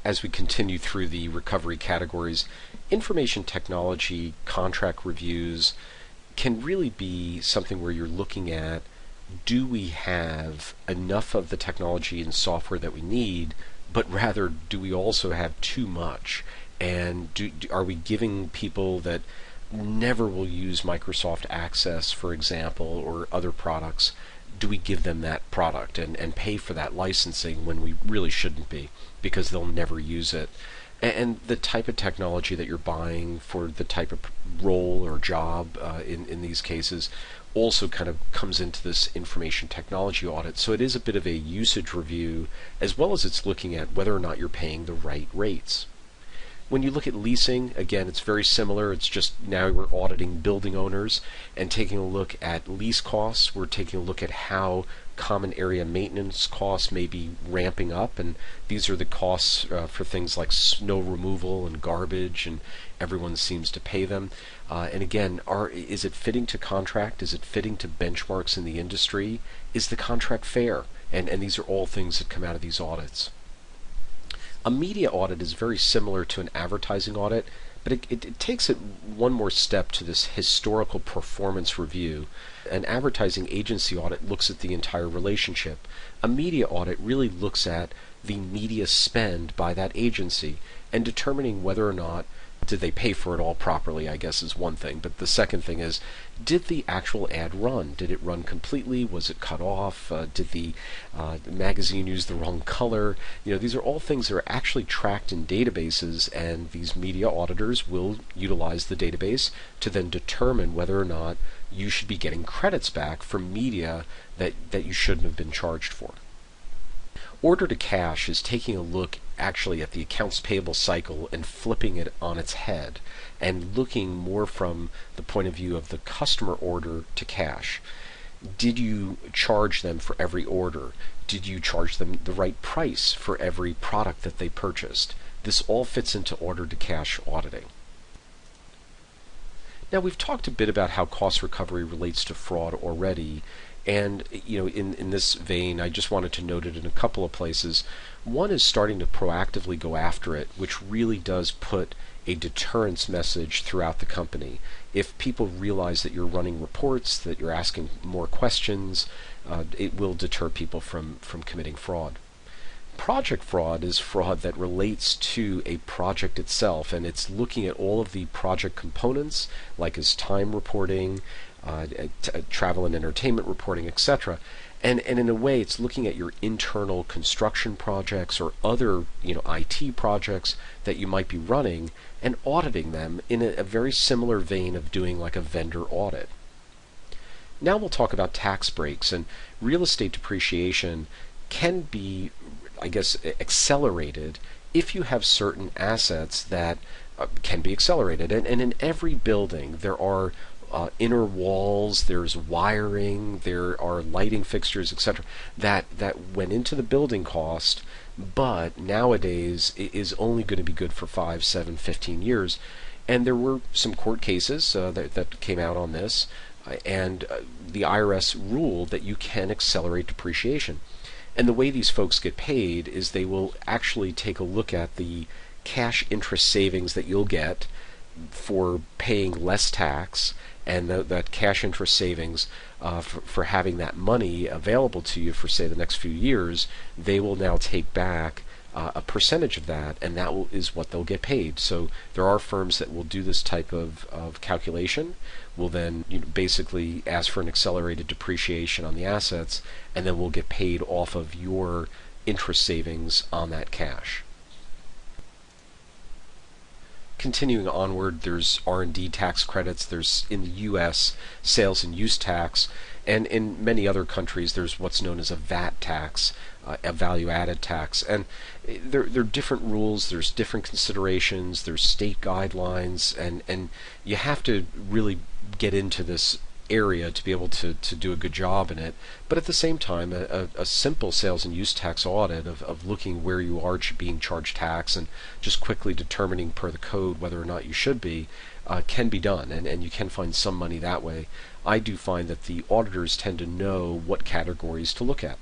as we continue through the recovery categories, information technology contract reviews can really be something where you're looking at, do we have enough of the technology and software that we need, but rather do we also have too much? And are we giving people that never will use Microsoft Access, for example, or other products, do we give them that product and pay for that licensing when we really shouldn't be, because they'll never use it? And the type of technology that you're buying for the type of role or job in these cases also kind of comes into this information technology audit. So it is a bit of a usage review, as well as it's looking at whether or not you're paying the right rates. When you look at leasing, again, it's very similar. It's just now we're auditing building owners and taking a look at lease costs. We're taking a look at how common area maintenance costs may be ramping up, and these are the costs for things like snow removal and garbage, and everyone seems to pay them. And again, is it fitting to contract? Is it fitting to benchmarks in the industry? Is the contract fair? And these are all things that come out of these audits. A media audit is very similar to an advertising audit, but it takes it one more step to this historical performance review. An advertising agency audit looks at the entire relationship. A media audit really looks at the media spend by that agency and determining whether or not did they pay for it all properly, I guess, is one thing. But the second thing is, did the actual ad run? Did it run completely? Was it cut off? Did the magazine use the wrong color? These are all things that are actually tracked in databases, and these media auditors will utilize the database to then determine whether or not you should be getting credits back for media that you shouldn't have been charged for. Order to cash is taking a look actually at the accounts payable cycle and flipping it on its head and looking more from the point of view of the customer order to cash. Did you charge them for every order? Did you charge them the right price for every product that they purchased? This all fits into order to cash auditing. Now, we've talked a bit about how cost recovery relates to fraud already. And in this vein, I just wanted to note it in a couple of places. One is starting to proactively go after it, which really does put a deterrence message throughout the company. If people realize that you're running reports, that you're asking more questions, it will deter people from committing fraud. Project fraud is fraud that relates to a project itself, and it's looking at all of the project components, like as time reporting, travel and entertainment reporting, etc. And in a way, it's looking at your internal construction projects or other IT projects that you might be running and auditing them in a very similar vein of doing like a vendor audit. Now we'll talk about tax breaks, and real estate depreciation can be, I guess, accelerated if you have certain assets that can be accelerated. And in every building there are inner walls, there's wiring, there are lighting fixtures, etc. that went into the building cost, but nowadays it is only going to be good for 5, 7, 15 years. And there were some court cases that came out on this, and the IRS ruled that you can accelerate depreciation. And the way these folks get paid is they will actually take a look at the cash interest savings that you'll get for paying less tax, and that cash interest savings for having that money available to you for, say, the next few years, they will now take back a percentage of that, and that is what they'll get paid. So there are firms that will do this type of calculation, will then basically ask for an accelerated depreciation on the assets, and then will get paid off of your interest savings on that cash. Continuing onward, there's R&D tax credits. There's, in the U.S., sales and use tax, and in many other countries there's what's known as a VAT tax, a value-added tax. And there are different rules, there's different considerations, there's state guidelines, and you have to really get into this area to be able to do a good job in it. But at the same time, a simple sales and use tax audit of looking where you are being charged tax and just quickly determining per the code whether or not you should be can be done, and you can find some money that way. I do find that the auditors tend to know what categories to look at.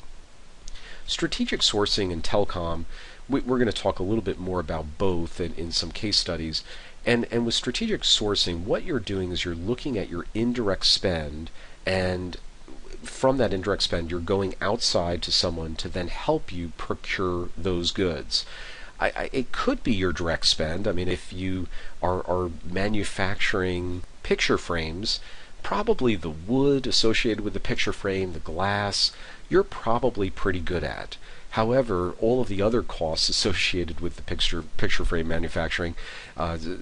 Strategic sourcing and telecom, We're going to talk a little bit more about both in some case studies. And with strategic sourcing, what you're doing is you're looking at your indirect spend, and from that indirect spend, you're going outside to someone to then help you procure those goods. It could be your direct spend. I mean, if you are manufacturing picture frames, probably the wood associated with the picture frame, the glass, you're probably pretty good at. However, all of the other costs associated with the picture frame manufacturing,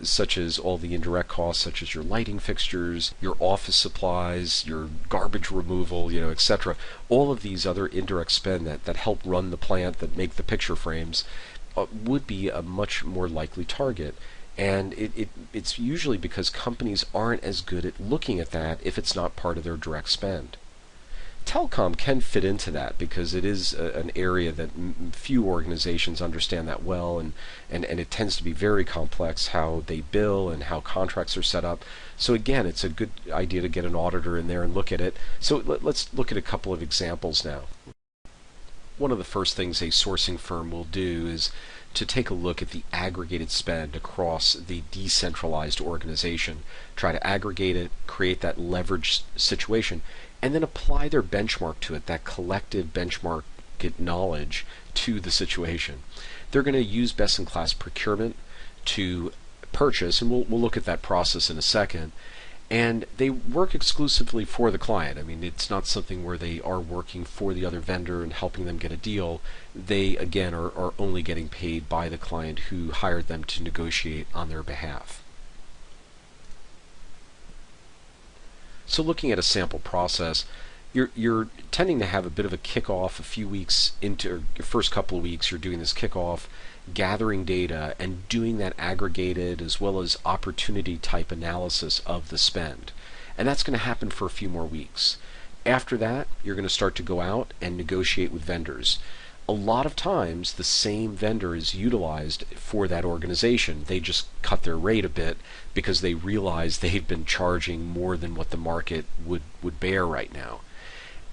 such as all the indirect costs, such as your lighting fixtures, your office supplies, your garbage removal, etc., all of these other indirect spend that help run the plant, that make the picture frames, would be a much more likely target. And it's usually because companies aren't as good at looking at that if it's not part of their direct spend. Telecom can fit into that because it is an area that few organizations understand that well, and it tends to be very complex how they bill and how contracts are set up. So again, it's a good idea to get an auditor in there and look at it. So let's look at a couple of examples now. One of the first things a sourcing firm will do is to take a look at the aggregated spend across the decentralized organization, try to aggregate it, create that leverage situation, and then apply their benchmark to it, that collective benchmark knowledge to the situation. They're going to use best-in-class procurement to purchase, and we'll look at that process in a second, and they work exclusively for the client. I mean, it's not something where they are working for the other vendor and helping them get a deal. They, again, are only getting paid by the client who hired them to negotiate on their behalf. So looking at a sample process, you're tending to have a bit of a kickoff a few weeks into your first couple of weeks. You're doing this kickoff, gathering data, and doing that aggregated as well as opportunity type analysis of the spend. And that's going to happen for a few more weeks. After that, you're going to start to go out and negotiate with vendors. A lot of times the same vendor is utilized for that organization. They just cut their rate a bit because they realized they'd been charging more than what the market would bear right now.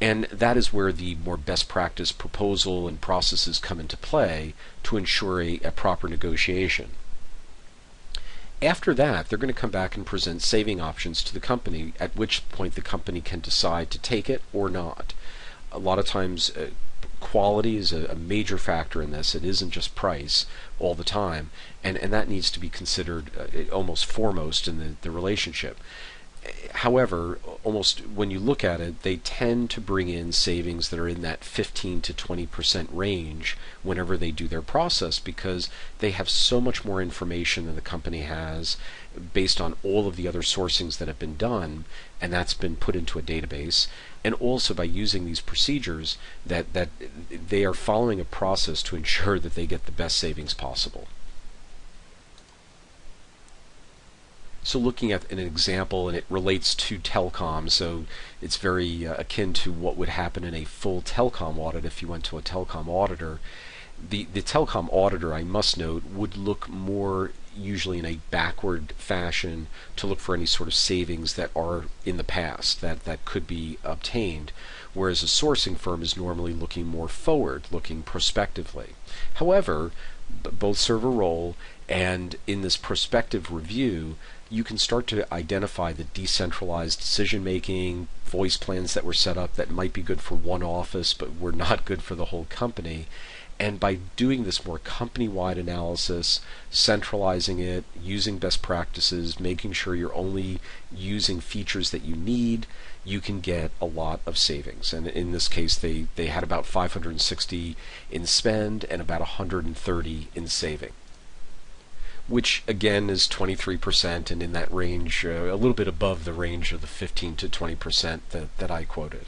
And that is where the more best practice proposal and processes come into play to ensure a proper negotiation. After that, they're going to come back and present saving options to the company, at which point the company can decide to take it or not. A lot of times quality is a major factor in this. It isn't just price all the time, and that needs to be considered almost foremost in the relationship. However, almost when you look at it, they tend to bring in savings that are in that 15 to 20% range whenever they do their process, because they have so much more information than the company has based on all of the other sourcings that have been done, and that's been put into a database. And also by using these procedures that they are following a process to ensure that they get the best savings possible. So looking at an example, and it relates to telecom, so it's very akin to what would happen in a full telecom audit if you went to a telecom auditor. The telecom auditor, I must note, would look more usually in a backward fashion to look for any sort of savings that are in the past that could be obtained, whereas a sourcing firm is normally looking more forward, looking prospectively. However, both serve a role, and in this prospective review, you can start to identify the decentralized decision making, voice plans that were set up that might be good for one office but were not good for the whole company. And by doing this more company-wide analysis, centralizing it, using best practices, making sure you're only using features that you need, you can get a lot of savings. And in this case, they had about 560 in spend and about 130 in saving, which again is 23%, and in that range, a little bit above the range of the 15 to 20% that I quoted.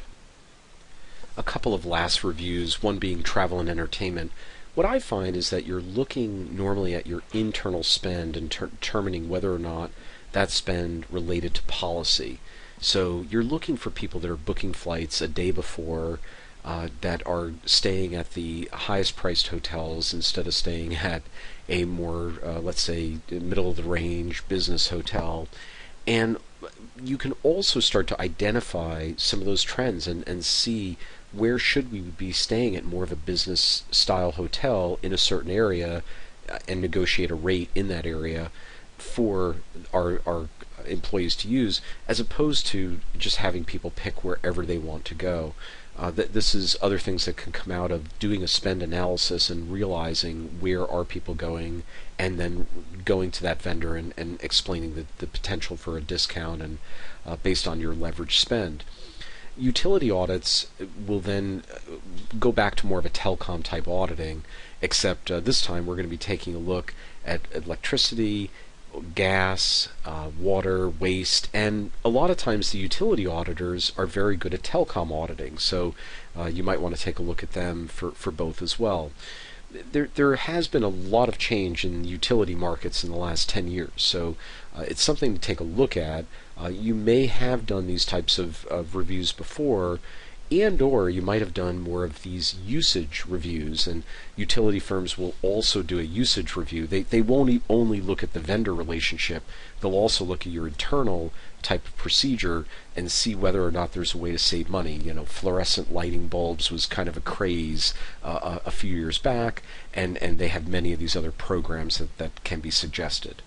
A couple of last reviews, one being travel and entertainment. What I find is that you're looking normally at your internal spend and determining whether or not that spend related to policy. So you're looking for people that are booking flights a day before, that are staying at the highest priced hotels instead of staying at a more, let's say, middle of the range business hotel. And you can also start to identify some of those trends and see where should we be staying at more of a business style hotel in a certain area, and negotiate a rate in that area for our employees to use, as opposed to just having people pick wherever they want to go. This is other things that can come out of doing a spend analysis and realizing where are people going, and then going to that vendor and explaining the potential for a discount, and based on your leverage spend. Utility audits will then go back to more of a telecom type auditing, except this time we're going to be taking a look at electricity, gas, water, waste, and a lot of times the utility auditors are very good at telecom auditing, so you might want to take a look at them for both as well. There has been a lot of change in utility markets in the last 10 years, so it's something to take a look at. You may have done these types of reviews before, and or you might have done more of these usage reviews, and utility firms will also do a usage review. They won't only look at the vendor relationship, they'll also look at your internal type of procedure and see whether or not there's a way to save money. Fluorescent lighting bulbs was kind of a craze a few years back, and they have many of these other programs that can be suggested.